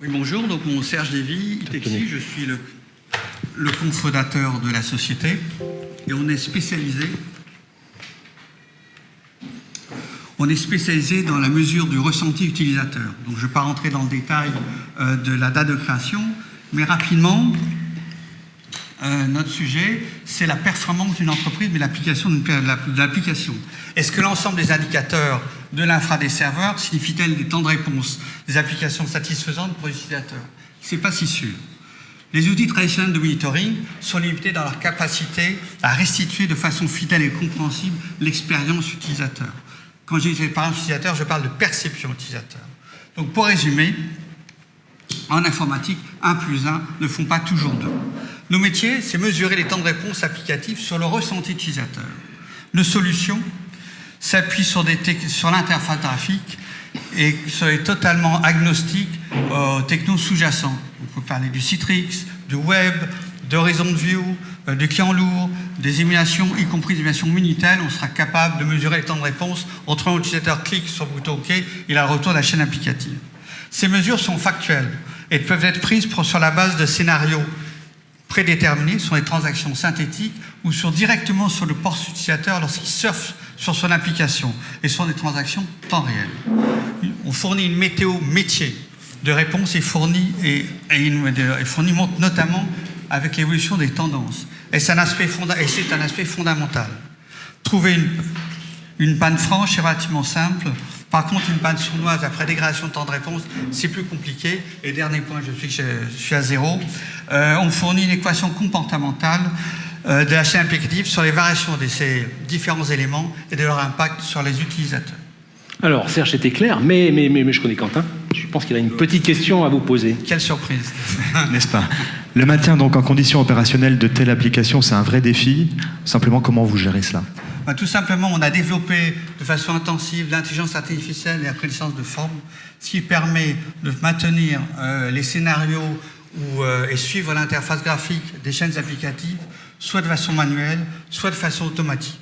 Oui, bonjour, donc mon Serge Lévy, Itexi, je suis le cofondateur de la société et on est spécialisé dans la mesure du ressenti utilisateur. Donc je ne vais pas rentrer dans le détail de la date de création, mais rapidement, notre sujet, c'est la performance d'une entreprise, mais l'application de l'application. Est-ce que l'ensemble des indicateurs de l'infra des serveurs signifie-t-elle des temps de réponse, des applications satisfaisantes pour les utilisateurs? Ce n'est pas si sûr. Les outils traditionnels de monitoring sont limités dans leur capacité à restituer de façon fidèle et compréhensible l'expérience utilisateur. Quand je dis expérience utilisateur, je parle de perception utilisateur. Donc pour résumer, en informatique, 1 plus 1 ne font pas toujours 2. Nos métiers, c'est mesurer les temps de réponse applicatifs sur le ressenti utilisateur. Nos solutions s'appuient sur l'interface graphique et sont totalement agnostiques aux technos sous-jacents. On peut parler du Citrix, du web, d'Horizon View, du client lourd, des émulations, y compris des émulations Minitel. On sera capable de mesurer les temps de réponse entre un utilisateur clique sur le bouton OK et le retour de la chaîne applicative. Ces mesures sont factuelles et peuvent être prises sur la base de scénarios prédéterminés, sur des transactions synthétiques ou directement sur le port utilisateur lorsqu'il surfe sur son application et sur des transactions temps réel. On fournit une météo métier de réponse et fournit notamment avec l'évolution des tendances. Et c'est un aspect fondamental. Trouver une panne franche est relativement simple. Par contre, une panne sournoise après dégradation de temps de réponse, c'est plus compliqué. Et dernier point, je suis à 0. On fournit une équation comportementale de la chaîne applicative sur les variations de ces différents éléments et de leur impact sur les utilisateurs. Alors, Serge, c'était clair, mais je connais Quentin. Je pense qu'il a une petite question à vous poser. Quelle surprise. N'est-ce pas? Le maintien donc en condition opérationnelle de telle application, c'est un vrai défi. Simplement, comment vous gérez cela? Tout simplement, on a développé de façon intensive l'intelligence artificielle et la connaissance de forme, ce qui permet de maintenir les scénarios et suivre l'interface graphique des chaînes applicatives, soit de façon manuelle, soit de façon automatique.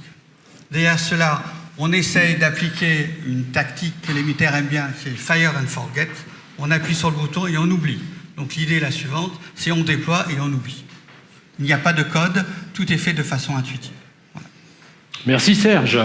Derrière cela, on essaye d'appliquer une tactique que les militaires aiment bien, c'est fire and forget. On appuie sur le bouton et on oublie. Donc l'idée est la suivante, c'est on déploie et on oublie. Il n'y a pas de code, tout est fait de façon intuitive. Merci Serge.